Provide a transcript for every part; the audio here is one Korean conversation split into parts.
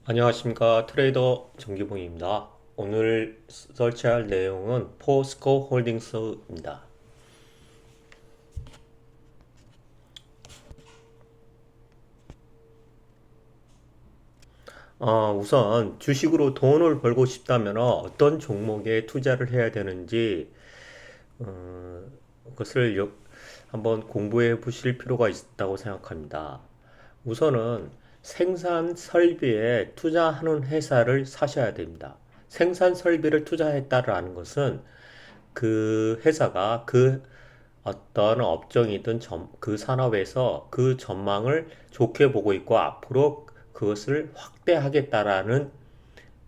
안녕하십니까. 트레이더 정기봉입니다. 오늘 설치할 내용은 포스코 홀딩스입니다. 우선 주식으로 돈을 벌고 싶다면 어떤 종목에 투자를 해야 되는지 그것을 한번 공부해 보실 필요가 있다고 생각합니다. 우선은 생산 설비에 투자하는 회사를 사셔야 됩니다. 생산 설비를 투자했다라는 것은 그 회사가 그 어떤 업종이든 그 산업에서 그 전망을 좋게 보고 있고 앞으로 그것을 확대하겠다라는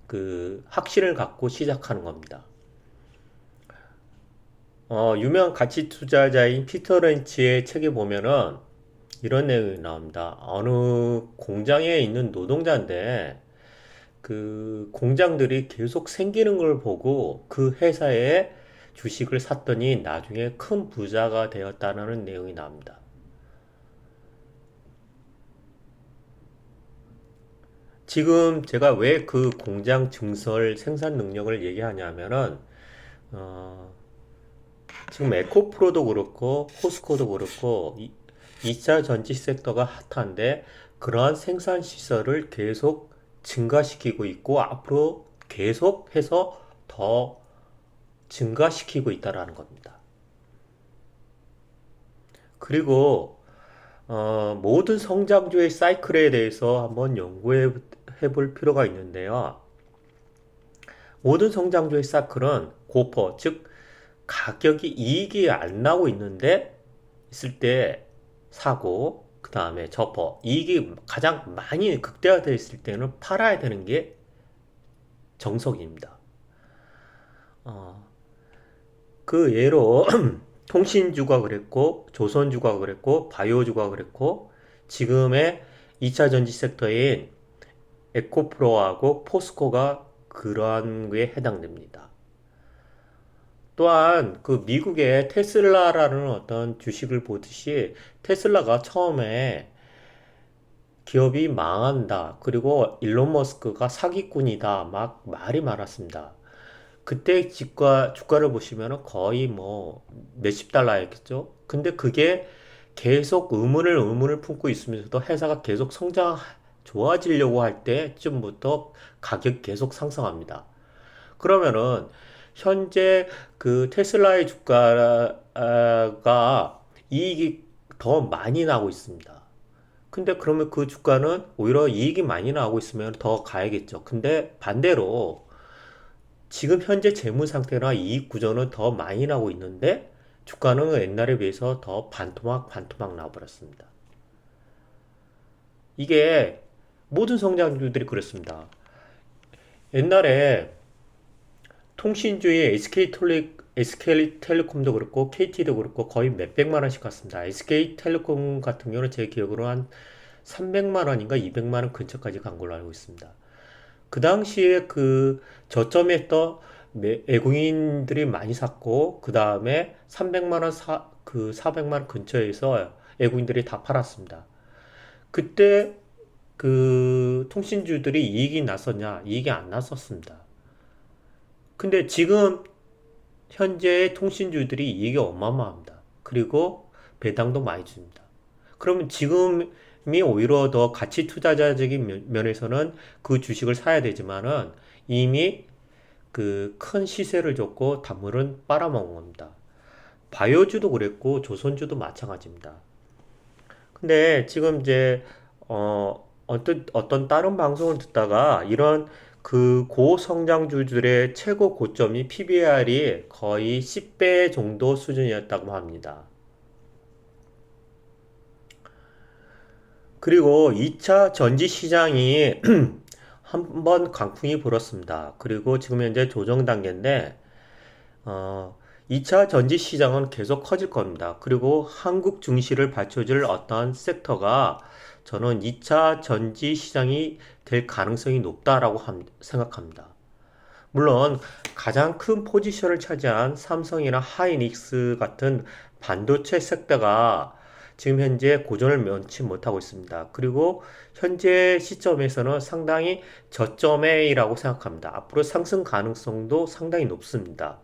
그 확신을 갖고 시작하는 겁니다. 유명 가치 투자자인 피터 렌치의 책에 보면은 이런 내용이 나옵니다. 어느 공장에 있는 노동자인데 그 공장들이 계속 생기는 걸 보고 그 회사에 주식을 샀더니 나중에 큰 부자가 되었다는 내용이 나옵니다. 지금 제가 왜 그 공장 증설 생산 능력을 얘기하냐면은 어, 지금 에코프로도 그렇고 포스코도 그렇고 2차 전지 섹터가 핫한데 그러한 생산 시설을 계속 증가시키고 있고 앞으로 계속해서 더 증가시키고 있다라는 겁니다. 그리고 모든 성장주의 사이클에 대해서 한번 연구해 볼 필요가 있는데요. 모든 성장주의 사이클은 고퍼, 즉 가격이 이익이 안 나고 있는데 있을 때 사고 그 다음에 접어 이익이 가장 많이 극대화되어 있을 때는 팔아야 되는 게 정석입니다. 어, 그 예로 통신주가 그랬고 조선주가 그랬고 바이오주가 그랬고 지금의 2차 전지 섹터인 에코프로하고 포스코가 그러한 게 해당됩니다. 또한 그 미국의 테슬라라는 어떤 주식을 보듯이 테슬라가 처음에 기업이 망한다. 그리고 일론 머스크가 사기꾼이다. 막 말이 많았습니다. 그때 주가를 보시면 거의 뭐 몇십 달러였겠죠. 근데 그게 계속 의문을 품고 있으면서도 회사가 계속 좋아지려고 할 때쯤부터 가격 계속 상승합니다. 그러면은 현재 그 테슬라의 주가가 이익이 더 많이 나고 있습니다. 근데 그러면 그 주가는 오히려 이익이 많이 나고 있으면 더 가야겠죠. 근데 반대로 지금 현재 재무 상태나 이익 구조는 더 많이 나고 있는데 주가는 옛날에 비해서 더 반토막 나버렸습니다. 이게 모든 성장주들이 그렇습니다. 옛날에 통신주의 SK텔레콤도 그렇고 KT도 그렇고 거의 몇백만 원씩 갔습니다. SK텔레콤 같은 경우는 제 기억으로 한 300만 원인가 200만 원 근처까지 간 걸로 알고 있습니다. 그 당시에 그 저점에 또 외국인들이 많이 샀고 그 다음에 300만 원 그 400만 원 근처에서 외국인들이 다 팔았습니다. 그때 그 통신주들이 이익이 났었냐? 이익이 안 났었습니다. 근데 지금 현재의 통신주들이 이익이 어마어마합니다. 그리고 배당도 많이 줍니다. 그러면 지금이 오히려 더 가치 투자자적인 면에서는 그 주식을 사야 되지만은 이미 그 큰 시세를 줬고 단물은 빨아먹은 겁니다. 바이오주도 그랬고 조선주도 마찬가지입니다. 근데 지금 이제 어떤 다른 방송을 듣다가 이런 그 고성장주들의 최고 고점이 PBR이 거의 10배 정도 수준이었다고 합니다. 그리고 2차 전지 시장이 한 번 강풍이 불었습니다. 그리고 지금 현재 조정 단계인데, 2차 전지 시장은 계속 커질 겁니다. 그리고 한국 증시를 받쳐줄 어떤 섹터가 저는 2차 전지 시장이 될 가능성이 높다라고 생각합니다. 물론 가장 큰 포지션을 차지한 삼성이나 하이닉스 같은 반도체 섹터가 지금 현재 고전을 면치 못하고 있습니다. 그리고 현재 시점에서는 상당히 저점에라고 생각합니다. 앞으로 상승 가능성도 상당히 높습니다.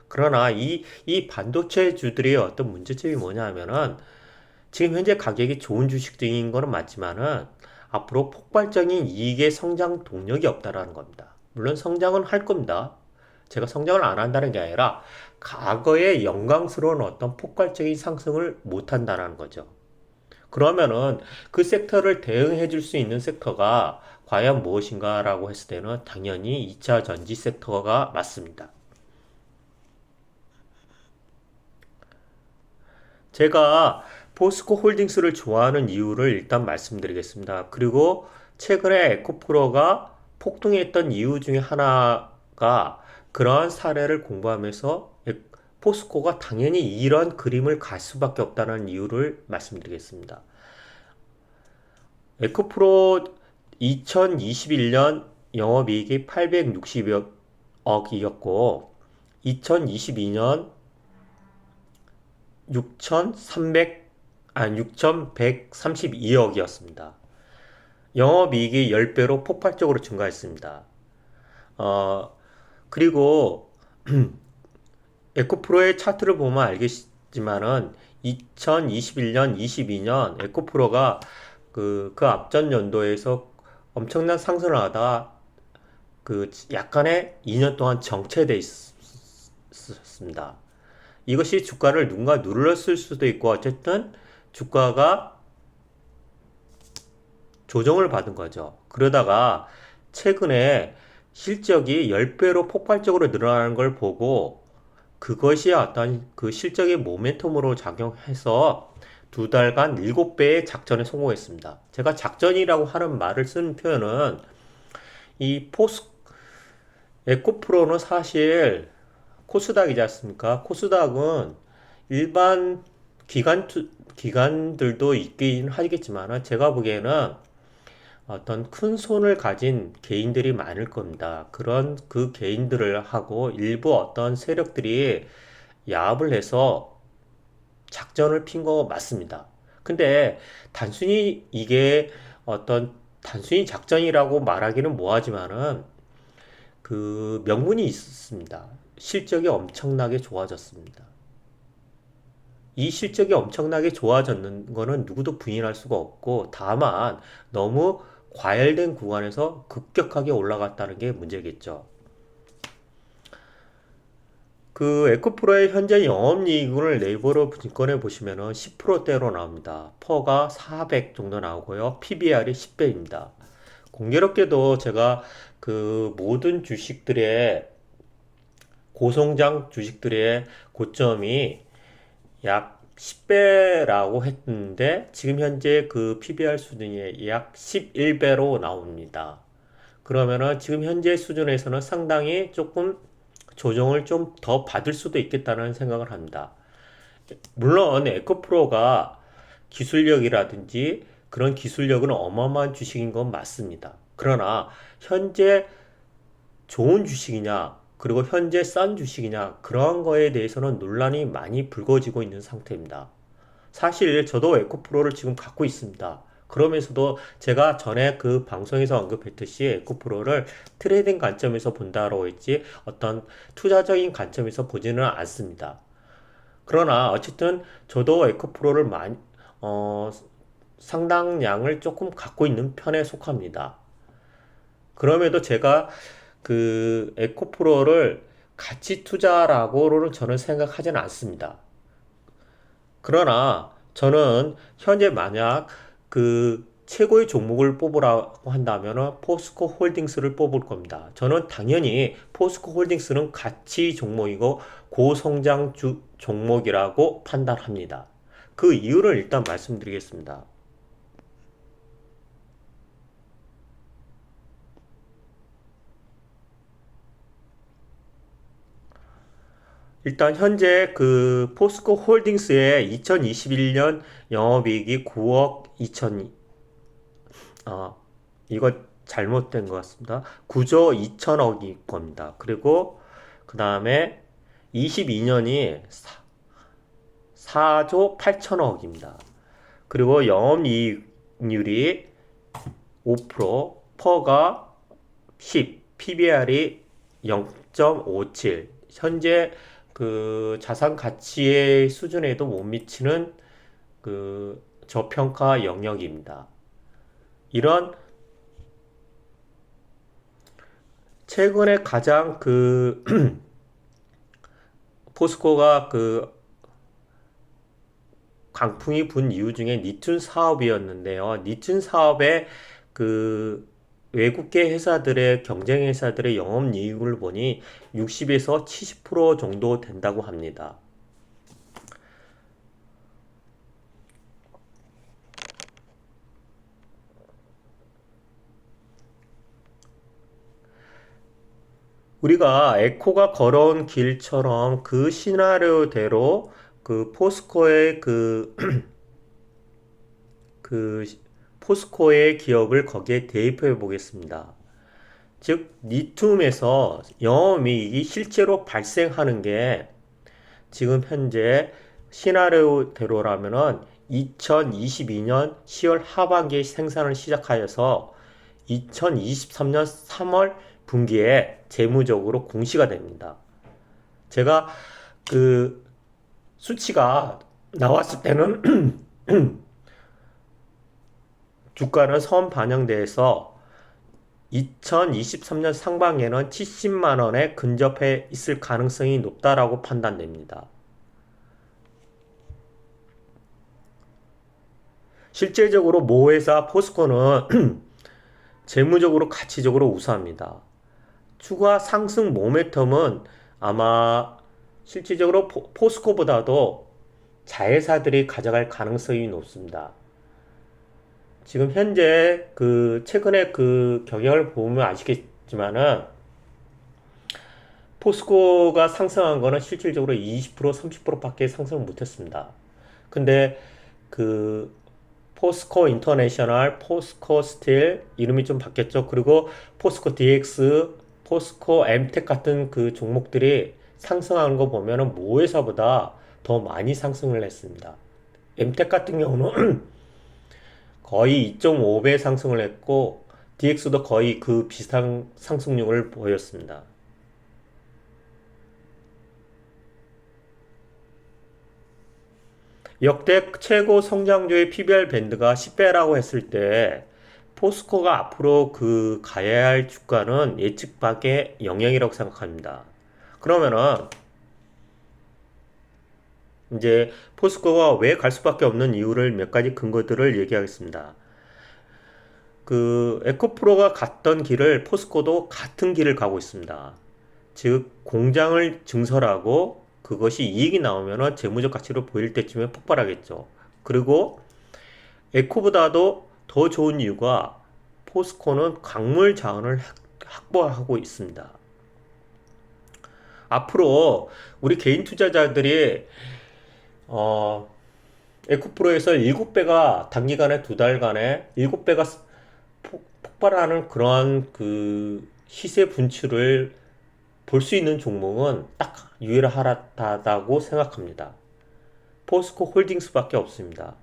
그러나 이 반도체주들의 어떤 문제점이 뭐냐면은 지금 현재 가격이 좋은 주식들인 거는 맞지만은 앞으로 폭발적인 이익의 성장 동력이 없다라는 겁니다. 물론 성장은 할 겁니다. 제가 성장을 안 한다는 게 아니라 과거의 영광스러운 어떤 폭발적인 상승을 못 한다는 거죠. 그러면은 그 섹터를 대응해 줄 수 있는 섹터가 과연 무엇인가라고 했을 때는 당연히 2차 전지 섹터가 맞습니다. 제가 포스코 홀딩스를 좋아하는 이유를 일단 말씀드리겠습니다. 그리고 최근에 에코프로가 폭등했던 이유 중에 하나가 그러한 사례를 공부하면서 포스코가 당연히 이런 그림을 갈 수밖에 없다는 이유를 말씀드리겠습니다. 에코프로 2021년 영업이익이 860억이었고 2022년 6,132억이었습니다. 영업이익이 10배로 폭발적으로 증가했습니다. 어, 그리고 에코프로의 차트를 보면 알겠지만은 2021년, 22년 에코프로가 그 앞전 연도에서 엄청난 상승을 하다 그 약간의 2년 동안 정체돼 있었습니다. 이것이 주가를 누군가 눌렀을 수도 있고 어쨌든 주가가 조정을 받은 거죠. 그러다가 최근에 실적이 10배로 폭발적으로 늘어나는 걸 보고 그것이 어떤 그 실적의 모멘텀으로 작용해서 두 달간 7배의 작전에 성공했습니다. 제가 작전이라고 하는 말을 쓰는 표현은 이 에코프로는 사실 코스닥이지 않습니까? 코스닥은 일반 기관들도 있긴 하겠지만 제가 보기에는 어떤 큰 손을 가진 개인들이 많을 겁니다. 그런 그 개인들을 하고 일부 어떤 세력들이 야합을 해서 작전을 핀 거 맞습니다. 근데 단순히 이게 어떤 단순히 작전이라고 말하기는 뭐하지만은 그 명분이 있습니다. 실적이 엄청나게 좋아졌습니다. 이 실적이 엄청나게 좋아졌는 거는 누구도 부인할 수가 없고 다만 너무 과열된 구간에서 급격하게 올라갔다는 게 문제겠죠. 그 에코프로의 현재 영업이익을 네이버로 꺼내 보시면은 10%대로 나옵니다. 퍼가 400 정도 나오고요. PBR이 10배입니다. 공교롭게도 제가 그 모든 주식들의 고성장 주식들의 고점이 약 10배라고 했는데 지금 현재 그 PBR 수준이 약 11배로 나옵니다. 그러면은 지금 현재 수준에서는 상당히 조금 조정을 좀 더 받을 수도 있겠다는 생각을 합니다. 물론 에코프로가 기술력이라든지 그런 기술력은 어마어마한 주식인 건 맞습니다. 그러나 현재 좋은 주식이냐, 그리고 현재 싼 주식이냐, 그러한 거에 대해서는 논란이 많이 불거지고 있는 상태입니다. 사실 저도 에코프로를 지금 갖고 있습니다. 그러면서도 제가 전에 그 방송에서 언급했듯이 에코프로를 트레이딩 관점에서 본다고 했지 어떤 투자적인 관점에서 보지는 않습니다. 그러나 어쨌든 저도 에코프로를 어, 상당량을 조금 갖고 있는 편에 속합니다. 그럼에도 제가 그 에코프로를 가치 투자라고는 저는 생각하지는 않습니다. 그러나 저는 현재 만약 그 최고의 종목을 뽑으라고 한다면 포스코 홀딩스를 뽑을 겁니다. 저는 당연히 포스코 홀딩스는 가치 종목이고 고성장 종목이라고 판단합니다. 그 이유를 일단 말씀드리겠습니다. 일단 현재 그 포스코 홀딩스의 2021년 영업이익이 9억 2천 이거 잘못된 것 같습니다. 9조 2천억일 겁니다. 그리고 그 다음에 22년이 4조 8천억입니다. 그리고 영업이익률이 5%, 퍼가 10, PBR이 0.57. 현재 그 자산 가치의 수준에도 못 미치는 그 저평가 영역입니다. 이런 최근에 가장 그 포스코가 그 강풍이 분 이유 중에 니툰 사업이었는데요. 니툰 사업의 그 외국계 회사들의 경쟁 회사들의 영업이익을 보니 60에서 70% 정도 된다고 합니다. 우리가 에코가 걸어온 길처럼 그 시나리오대로 그 포스코의 그 포스코의 기업을 거기에 대입해 보겠습니다. 즉, 리튬에서 영업이익이 실제로 발생하는 게 지금 현재 시나리오대로라면은 2022년 10월 하반기에 생산을 시작하여서 2023년 3월 분기에 재무적으로 공시가 됩니다. 제가 그 수치가 나왔을 때는 주가는 선 반영돼서 2023년 상반기에는 70만 원에 근접해 있을 가능성이 높다라고 판단됩니다. 실제적으로 모 회사 포스코는 재무적으로 가치적으로 우수합니다. 추가 상승 모멘텀은 아마 실질적으로 포스코보다도 자회사들이 가져갈 가능성이 높습니다. 지금 현재 그 최근에 그 경영을 보면 아시겠지만은 포스코가 상승한 거는 실질적으로 20% 30%밖에 상승을 못했습니다. 근데 그 포스코 인터내셔널, 포스코 스틸 이름이 좀 바뀌었죠. 그리고 포스코 DX, 포스코 엠텍 같은 그 종목들이 상승하는 거 보면은 모 회사보다 더 많이 상승을 했습니다. 엠텍 같은 경우는 거의 2.5배 상승을 했고 DX도 거의 그 비슷한 상승률을 보였습니다. 역대 최고 성장주의 PBR 밴드가 10배라고 했을 때 포스코가 앞으로 그 가야 할 주가는 예측 밖의 영역이라고 생각합니다. 그러면은 이제 포스코가 왜 갈 수밖에 없는 이유를 몇 가지 근거들을 얘기하겠습니다. 그 에코프로가 갔던 길을 포스코도 같은 길을 가고 있습니다. 즉 공장을 증설하고 그것이 이익이 나오면 재무적 가치로 보일 때쯤에 폭발하겠죠. 그리고 에코보다도 더 좋은 이유가 포스코는 광물 자원을 확보하고 있습니다. 앞으로 우리 개인 투자자들이 에코프로에서 7배가 단기간에 2달간에 7배가 폭발하는 그러한 그 시세 분출을 볼 수 있는 종목은 딱 유일하다고 생각합니다. 포스코 홀딩스밖에 없습니다.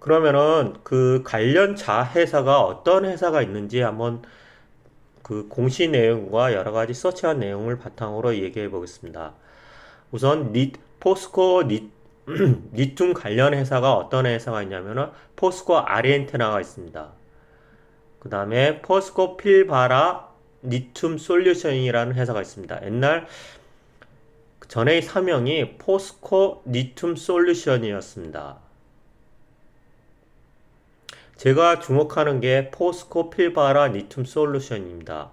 그러면은 그 관련 자회사가 어떤 회사가 있는지 한번 그 공시 내용과 여러 가지 서치한 내용을 바탕으로 얘기해 보겠습니다. 우선 포스코 리튬 관련 회사가 어떤 회사가 있냐면은 포스코 아리엔테나가 있습니다. 그 다음에 포스코 필바라 리튬 솔루션이라는 회사가 있습니다. 옛날 전의 사명이 포스코 리튬 솔루션이었습니다. 제가 주목하는 게 포스코 필바라 리튬 솔루션입니다.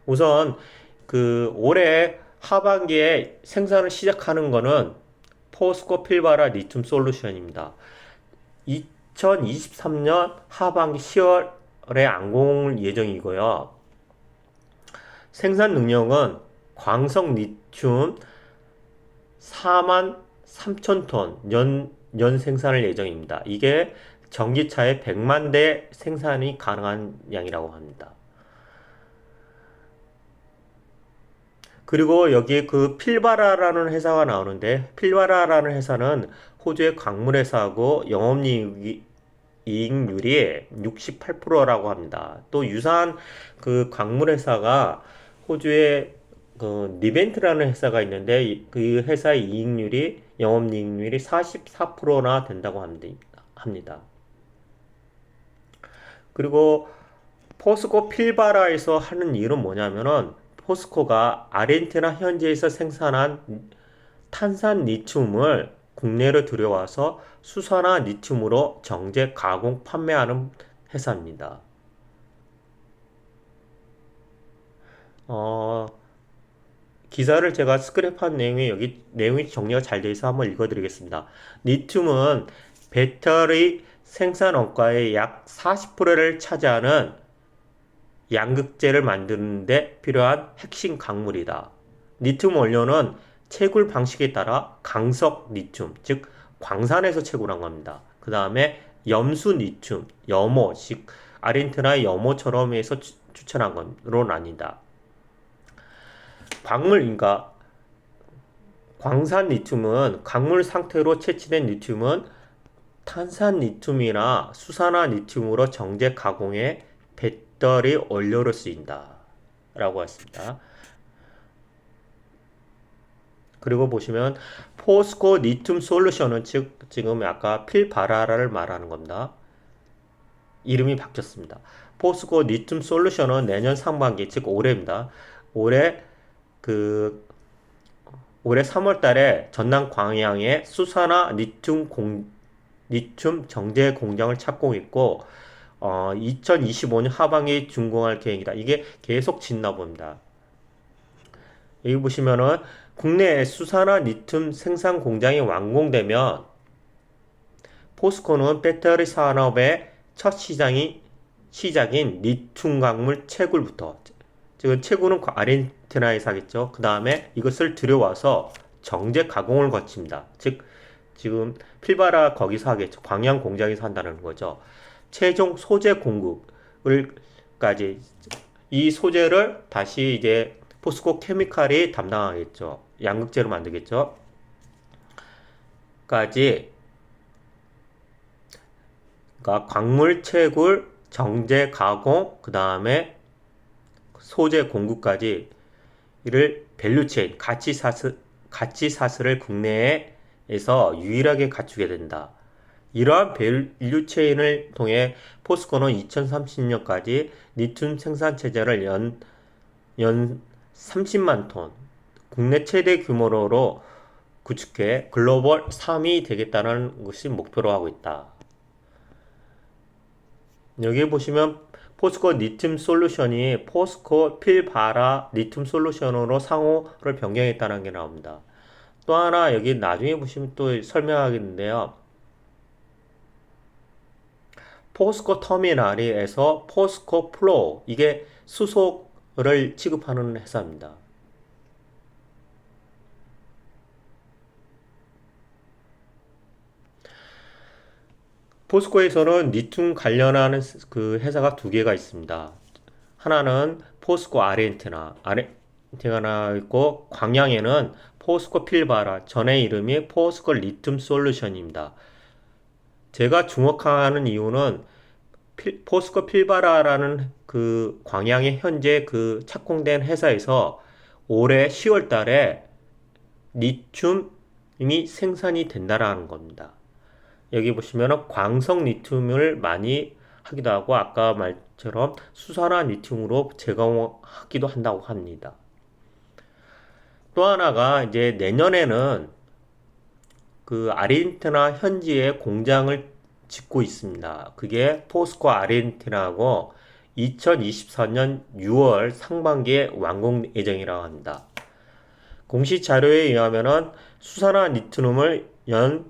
우선 그 올해 하반기에 생산을 시작하는 거는 포스코 필바라 리튬 솔루션입니다. 2023년 하반기 10월에 안공 예정이고요. 생산 능력은 광석 리튬 4만 3천 톤 연 생산을 예정입니다. 이게 전기차의 100만 대 생산이 가능한 양이라고 합니다. 그리고 여기 그 필바라라는 회사가 나오는데 필바라라는 회사는 호주의 광물 회사하고 영업이익률이 68%라고 합니다. 또 유사한 그 광물 회사가 호주의 그 리벤트라는 회사가 있는데 그 회사의 이익률이 영업이익률이 44%나 된다고 합니다. 그리고 포스코 필바라에서 하는 일은 뭐냐면은 포스코가 아르헨티나 현지에서 생산한 탄산 리튬을 국내로 들여와서 수산화 리튬으로 정제 가공 판매하는 회사입니다. 어, 기사를 제가 스크랩한 내용이 여기 내용이 정리가 잘 되어 있어 한번 읽어드리겠습니다. 리튬은 배터리 생산 원가의 약 40%를 차지하는 양극재를 만드는 데 필요한 핵심 강물이다. 리튬 원료는 채굴 방식에 따라 강석 리튬, 즉 광산에서 채굴한 겁니다. 그 다음에 염수 리튬, 염호, 즉 아르헨티나의 염호처럼 해서 추천한 것으로 나뉜다. 광물인가? 광산 리튬은 광물 상태로 채취된 리튬은 탄산 리튬이나 수산화 리튬으로 정제 가공해 배터리 원료로 쓰인다. 라고 했습니다. 그리고 보시면 포스코 리튬 솔루션은 즉 지금 아까 필바라를 말하는 겁니다. 이름이 바뀌었습니다. 포스코 리튬 솔루션은 내년 상반기 즉 올해입니다. 올해 그 올해 3월 달에 전남 광양에 수산화 리튬 정제 공장을 착공했고 2025년 하반기에 준공할 계획이다. 이게 계속 짓나 봅니다. 여기 보시면은 국내 수산화 리튬 생산 공장이 완공되면 포스코는 배터리 산업의 첫 시작인 리튬 광물 채굴부터, 즉 채굴은 아르헨티나에서 하겠죠. 그 다음에 이것을 들여와서 정제 가공을 거칩니다. 즉 지금 필바라 거기서 하겠죠. 광양 공장에서 한다는 거죠. 최종 소재 공급을까지 이 소재를 다시 이제 포스코 케미칼이 담당하겠죠. 양극재로 만들겠죠. 까지 그러니까 광물 채굴, 정제 가공, 그 다음에 소재 공급까지 이를 밸류체인 가치사슬을 국내에서 유일하게 갖추게 된다. 이러한 밸류체인을 통해 포스코는 2030년까지 리튬 생산 체제를 연 30만 톤, 국내 최대 규모로 구축해 글로벌 3위 되겠다는 것이 목표로 하고 있다. 여기 보시면 포스코 리튬 솔루션이 포스코 필바라 리튬 솔루션으로 상호를 변경했다는 게 나옵니다. 또 하나 여기 나중에 보시면 또 설명하겠는데요. 포스코 터미널에서 포스코 플로우, 이게 수소를 취급하는 회사입니다. 포스코에서는 리튬 관련하는 그 회사가 두 개가 있습니다. 하나는 포스코 아르헨티나 있고, 광양에는 포스코 필바라, 전의 이름이 포스코 리튬 솔루션입니다. 제가 주목하는 이유는 포스코 필바라라는 그 광양의 현재 그 착공된 회사에서 올해 10월 달에 리튬이 생산이 된다라는 겁니다. 여기 보시면 광석 리튬을 많이 하기도 하고 아까 말처럼 수산화 리튬으로 제공하기도 한다고 합니다. 또 하나가 이제 내년에는 그 아르헨티나 현지에 공장을 짓고 있습니다. 그게 포스코 아르헨티나하고 2024년 6월 상반기에 완공 예정이라고 합니다. 공시 자료에 의하면은 수산화 리튬을 연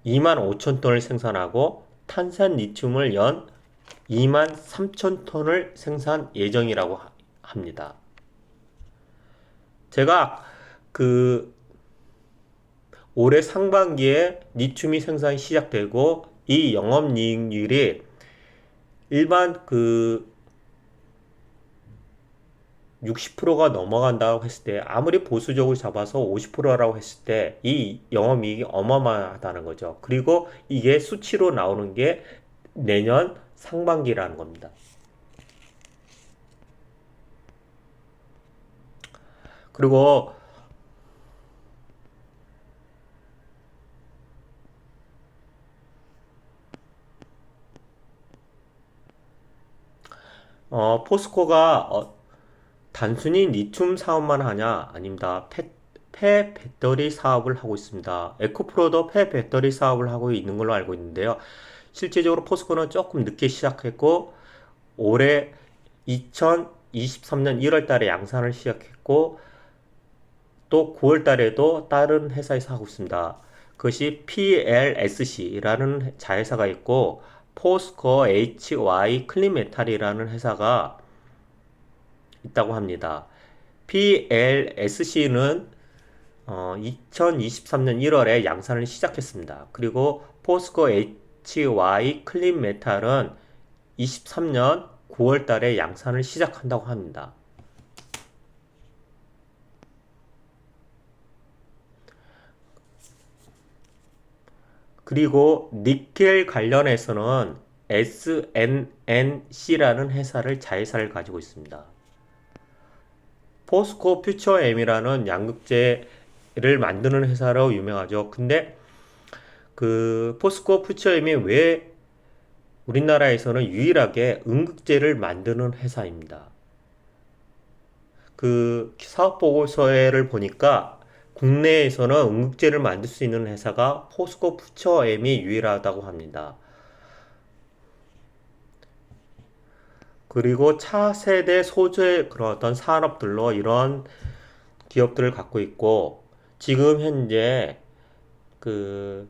2만 5천 톤을 생산하고 탄산 리튬을 연 2만 3천 톤을 생산 예정이라고 합니다. 제가 그 올해 상반기에 리튬이 생산이 시작되고 이 영업이익률이 일반 그 60%가 넘어간다고 했을 때 아무리 보수적으로 잡아서 50%라고 했을 때 이 영업이익이 어마어마하다는 거죠. 그리고 이게 수치로 나오는 게 내년 상반기라는 겁니다. 그리고 포스코가 단순히 리튬 사업만 하냐? 아닙니다. 폐 배터리 사업을 하고 있습니다. 에코프로도 폐 배터리 사업을 하고 있는 걸로 알고 있는데요. 실제적으로 포스코는 조금 늦게 시작했고 올해 2023년 1월 달에 양산을 시작했고 또 9월 달에도 다른 회사에서 하고 있습니다. 그것이 PLSC라는 자회사가 있고 포스코 HY 클린메탈이라는 회사가 있다고 합니다. PLSC는 2023년 1월에 양산을 시작했습니다. 그리고 포스코 HY 클린메탈은 23년 9월 달에 양산을 시작한다고 합니다. 그리고 니켈 관련해서는 SNNC라는 회사를 자회사를 가지고 있습니다. 포스코 퓨처엠이라는 양극재를 만드는 회사로 유명하죠. 근데 그 포스코 퓨처엠이 왜 우리나라에서는 유일하게 음극재를 만드는 회사입니다. 그 사업 보고서를 보니까 국내에서는 음극재를 만들 수 있는 회사가 포스코 퓨처엠이 유일하다고 합니다. 그리고 차세대 소재 그런 어떤 산업들로 이런 기업들을 갖고 있고 지금 현재 그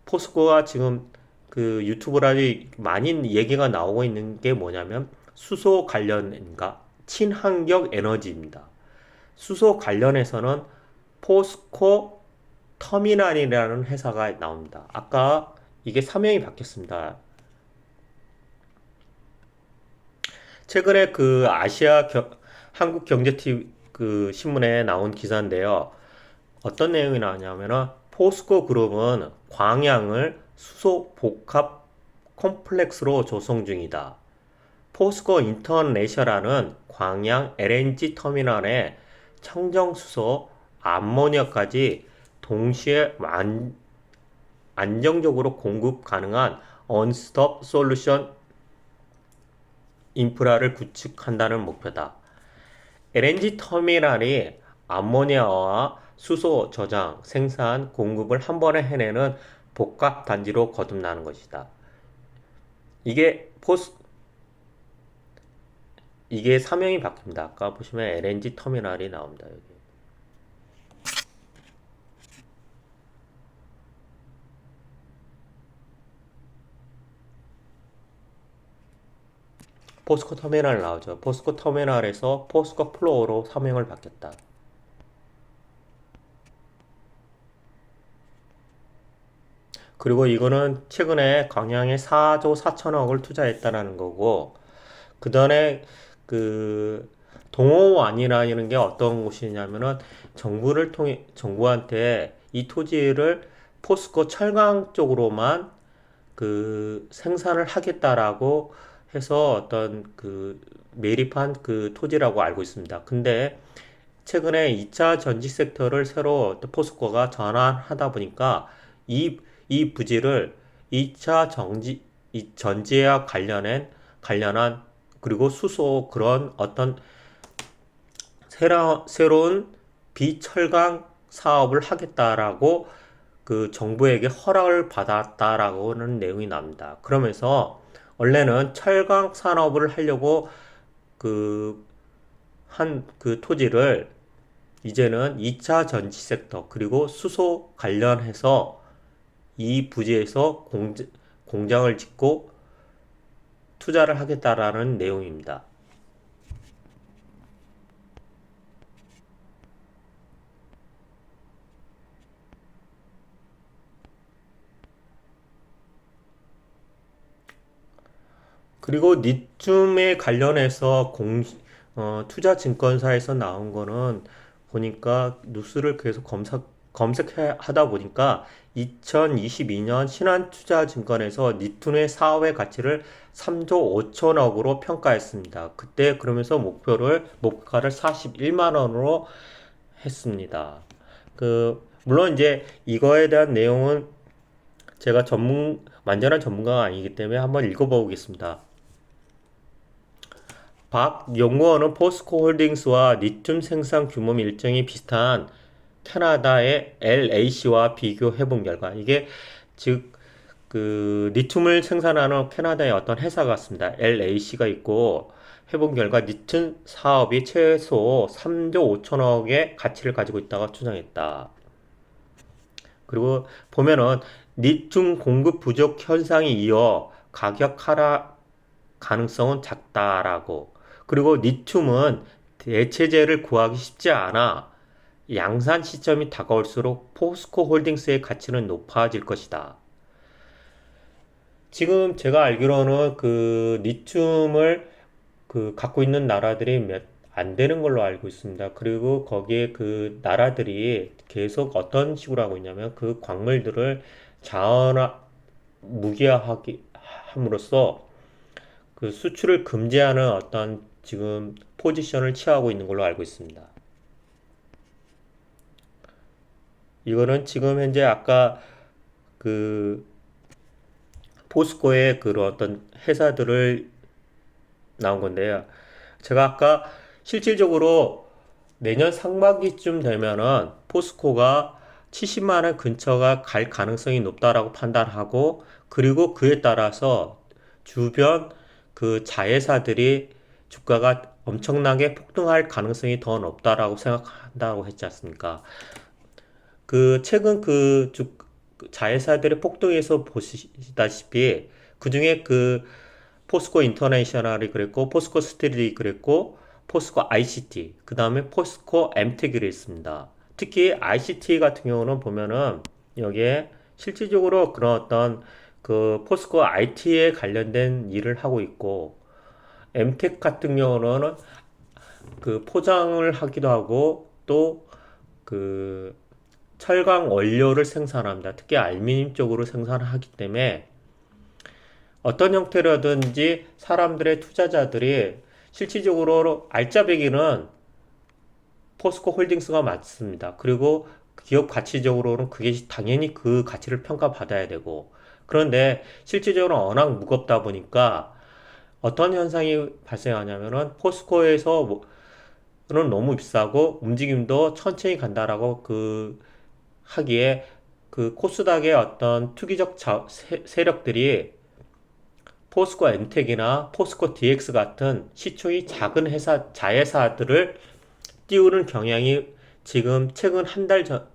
포스코가 지금 그 유튜브라도 많이 얘기가 나오고 있는 게 뭐냐면 수소 관련인가 친환경 에너지입니다. 수소 관련해서는 포스코 터미널이라는 회사가 나옵니다. 아까 이게 사명이 바뀌었습니다. 최근에 그 한국경제TV 그 신문에 나온 기사인데요. 어떤 내용이 나왔냐면은 포스코 그룹은 광양을 수소 복합 콤플렉스로 조성 중이다. 포스코 인터내셔널은 광양 LNG 터미널에 청정수소, 암모니아까지 동시에 안정적으로 공급 가능한 원스톱 솔루션 인프라를 구축한다는 목표다. LNG 터미널이 암모니아와 수소 저장, 생산, 공급을 한 번에 해내는 복합 단지로 거듭나는 것이다. 이게 이게 사명이 바뀝니다. 아까 보시면 LNG 터미널이 나옵니다. 여기. 포스코 터미널 나오죠. 포스코 터미널에서 포스코 플로어로 사명을 바뀌었다. 그리고 이거는 최근에 광양에 4조 4천억을 투자했다라는 거고, 그 전에 그 동호완이라는 게 어떤 곳이냐면은 정부를 통해 정부한테 이 토지를 포스코 철강 쪽으로만 그 생산을 하겠다라고 해서 어떤 그 매립한 그 토지라고 알고 있습니다. 근데 최근에 2차 전지 섹터를 새로 포스코가 전환하다 보니까 이 부지를 2차 전지와 관련한 그리고 수소 그런 어떤 새로운 비철강 사업을 하겠다라고 그 정부에게 허락을 받았다라고는 내용이 납니다. 그러면서 원래는 철강 산업을 하려고 그 그 토지를 이제는 2차 전지 섹터 그리고 수소 관련해서 이 부지에서 공장을 짓고 투자를 하겠다라는 내용입니다. 그리고 리튬에 관련해서 투자 증권사에서 나온 거는 보니까 뉴스를 계속 검색하다 보니까 2022년 신한투자증권에서 니툰의 사업의 가치를 3조 5천억으로 평가했습니다. 그때 그러면서 목표가를 41만 원으로 했습니다. 물론 이제 이거에 대한 내용은 제가 완전한 전문가가 아니기 때문에 한번 읽어보겠습니다. 박 연구원은 포스코 홀딩스와 리튬 생산 규모 일정이 비슷한 캐나다의 LAC와 비교해본 결과 이게 즉 리튬을 생산하는 캐나다의 어떤 회사 같습니다. LAC가 있고 해본 결과 리튬 사업이 최소 3조 5천억의 가치를 가지고 있다고 추정했다. 그리고 보면은 리튬 공급 부족 현상이 이어 가격 하락 가능성은 작다라고. 그리고 리튬은 대체재를 구하기 쉽지 않아 양산 시점이 다가올수록 포스코 홀딩스의 가치는 높아질 것이다. 지금 제가 알기로는 리튬을 갖고 있는 나라들이 몇 안 되는 걸로 알고 있습니다. 그리고 거기에 그 나라들이 계속 어떤 식으로 하고 있냐면 그 광물들을 자원화, 무기화하기 함으로써 그 수출을 금지하는 어떤 지금 포지션을 취하고 있는 걸로 알고 있습니다. 이거는 지금 현재 아까 그 포스코의 그런 어떤 회사들을 나온 건데요. 제가 아까 실질적으로 내년 상반기쯤 되면은 포스코가 70만 원 근처가 갈 가능성이 높다라고 판단하고 그리고 그에 따라서 주변 그 자회사들이 주가가 엄청나게 폭등할 가능성이 더 높다라고 생각한다고 했지 않습니까? 최근 자회사들의 폭등에서 보시다시피 그 중에 포스코 인터내셔널이 그랬고 포스코 스틸이 그랬고 포스코 ICT 그 다음에 포스코 엠텍이 있습니다. 특히 ICT 같은 경우는 보면은 여기에 실질적으로 그런 어떤 포스코 IT에 관련된 일을 하고 있고 엠텍 같은 경우는 포장을 하기도 하고 또 철강 원료를 생산합니다. 특히 알루미늄 쪽으로 생산을 하기 때문에 어떤 형태로든지 사람들의 투자자들이 실질적으로 알짜배기는 포스코 홀딩스가 맞습니다. 그리고 기업 가치적으로는 그게 당연히 그 가치를 평가받아야 되고 그런데 실질적으로 워낙 무겁다 보니까 어떤 현상이 발생하냐면은 포스코에서는 너무 비싸고 움직임도 천천히 간다라고 하기에 코스닥의 어떤 투기적 세력들이 포스코 엔텍이나 포스코 DX 같은 시총이 작은 자회사들을 띄우는 경향이 지금 최근 한 달 전,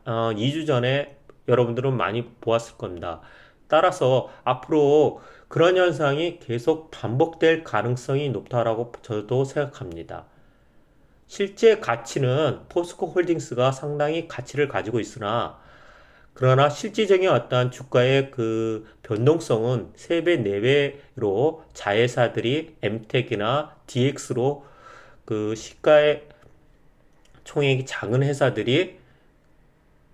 2주 전에 여러분들은 많이 보았을 겁니다. 따라서 앞으로 그런 현상이 계속 반복될 가능성이 높다라고 저도 생각합니다. 실제 가치는 포스코 홀딩스가 상당히 가치를 가지고 있으나 그러나 실질적인 어떤 주가의 변동성은 3배, 4배로 자회사들이 엠텍이나 DX로 시가의 총액이 작은 회사들이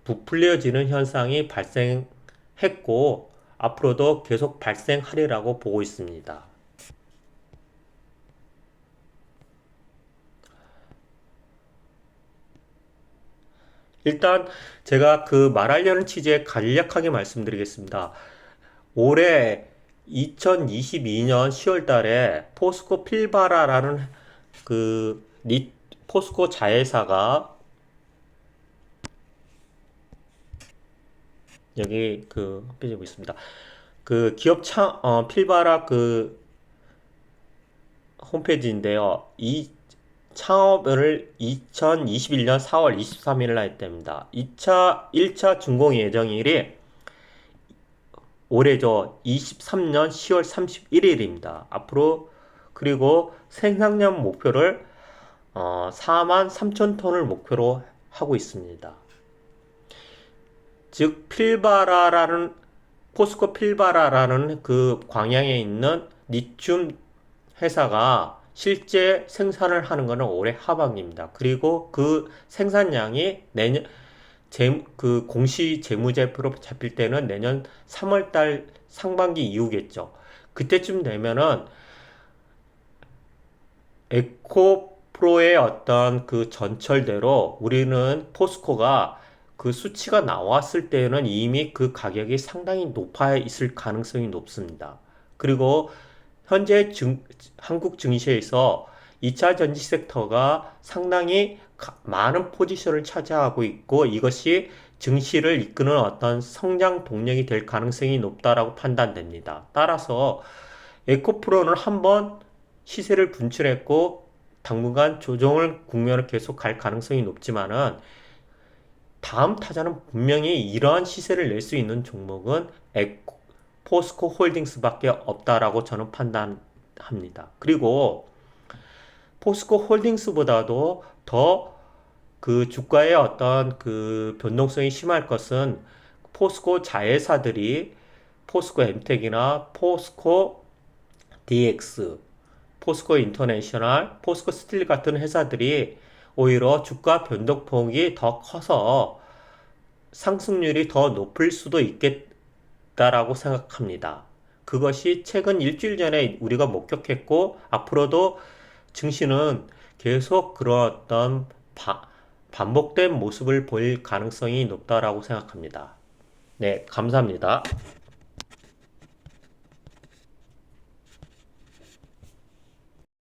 부풀려지는 현상이 발생했고 앞으로도 계속 발생하리라고 보고 있습니다. 일단 제가 말하려는 취지에 간략하게 말씀드리겠습니다. 올해 2022년 10월 달에 포스코 필바라라는 포스코 자회사가 여기 홈페이지에 보겠습니다. 필바라 홈페이지인데요. 이 창업을 2021년 4월 23일 날 했답니다. 1차 준공 예정일이 올해죠. 23년 10월 31일입니다. 앞으로 그리고 생산량 목표를 4만 3천 톤을 목표로 하고 있습니다. 즉 포스코 필바라라는 광양에 있는 리튬 회사가 실제 생산을 하는 것은 올해 하반기입니다. 그리고 그 생산량이 내년 그 공시 재무제표로 잡힐 때는 내년 3월 달 상반기 이후겠죠. 그때쯤 되면은 에코프로의 어떤 그 전철대로 우리는 포스코가 그 수치가 나왔을 때는 이미 그 가격이 상당히 높아 있을 가능성이 높습니다. 그리고 현재 한국 증시에서 2차 전지 섹터가 상당히 많은 포지션을 차지하고 있고 이것이 증시를 이끄는 어떤 성장 동력이 될 가능성이 높다라고 판단됩니다. 따라서 에코프로는 한번 시세를 분출했고 당분간 조정을 국면을 계속 갈 가능성이 높지만은 다음 타자는 분명히 이러한 시세를 낼 수 있는 종목은 포스코 홀딩스밖에 없다라고 저는 판단합니다. 그리고 포스코 홀딩스보다도 더 그 주가의 어떤 그 변동성이 심할 것은 포스코 자회사들이 포스코 엠텍이나 포스코 DX, 포스코 인터내셔널, 포스코 스틸 같은 회사들이 오히려 주가 변동폭이 더 커서 상승률이 더 높을 수도 있겠다라고 생각합니다. 그것이 최근 일주일 전에 우리가 목격했고 앞으로도 증시는 계속 그런 어떤 반복된 모습을 보일 가능성이 높다라고 생각합니다. 네, 감사합니다.